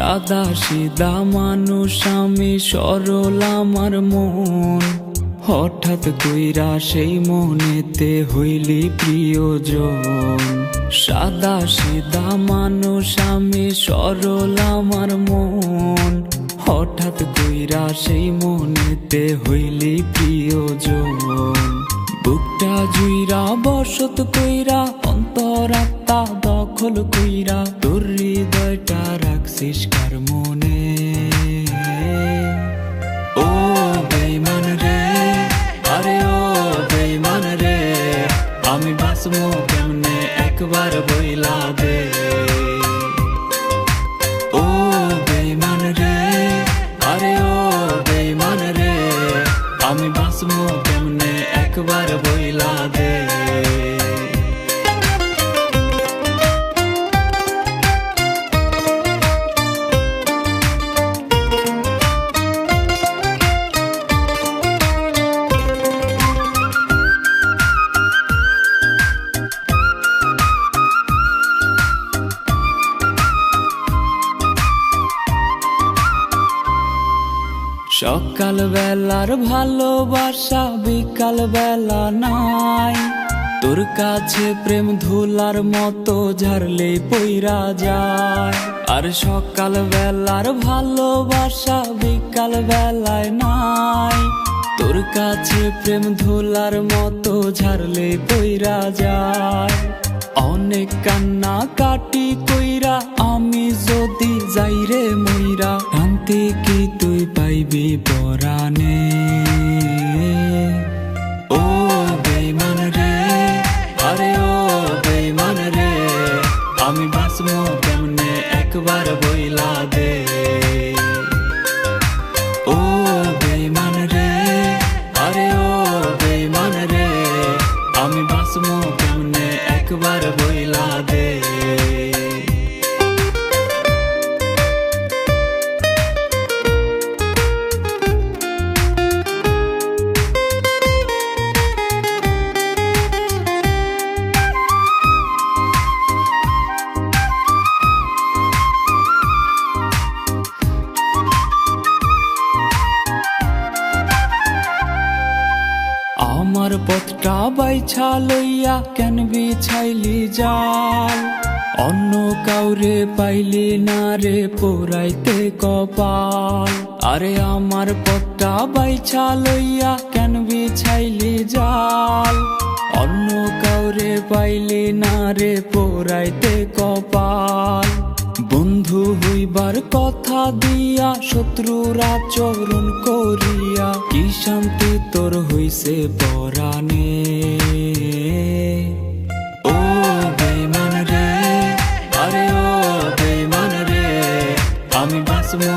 সাদা সিধা মানুষ আমি, সরল আমার মন। হঠাৎ কইরা সেই মনেতে হইলি প্রিয়জন। সাদা সিধা মানুষ আমি, সরল আমার মন। হঠাৎ কইরা সেই মনেতে হইলি প্রিয়জন। বুকটা জুইরা বসত কইরা, অন্তরাত্মা দখল কইরা, তোর হৃদয়টা রাখছিস কার মনে। ও বেঈমান রে, আরে ও বেঈমান রে, আমি বাঁচবো কেমনে একবার বইলা দে। ও বেঈমান রে, আরে ও বেঈমান রে, আমি বাঁচবো কেমনে একবার বইলা দে। সকাল বেলার ভালোবাসা বিকাল বেলা নাই, তোর কাছে প্রেম ধুলার মতো ঝাড়লে পইরা যায়। আর সকাল বেলার ভালোবাসা বিকাল বেলায় নাই, তোর কাছে প্রেম ধুলার মতো ঝাড়লে পইরা যায়। অনেক কান্না কাটি কইরা আমি যদি যাই রে মইরা, শান্তি কি তুই পাইবি পরাণে। ও বেঈমান রে, আরে ও বেঈমান রে, আমি বাঁচবো কেমনে একবার বইলা দে। ও বেঈমান রে, আরে ও বেঈমান রে, আমি বাঁচবো কেমনে একবার বইলা দে। আমার পথটা বাইছা লইয়া কেন বিছাইলি জাল, অন্য কাউরে পাইলি না রে পোড়াইতে কপাল। আরে আমার পথটা বাইছা লইয়া কেন বিছাইলি জাল, অন্য কাউরে পাইলি না রে পোড়াইতে কপাল। বন্ধু হইবার কথা দিয়া শত্রুর আচরণ করিয়া, কি শান্তি তোর হইছে পরাণে। ও বেঈমান রে, আরে ও বেঈমান রে, আমি বাঁচবো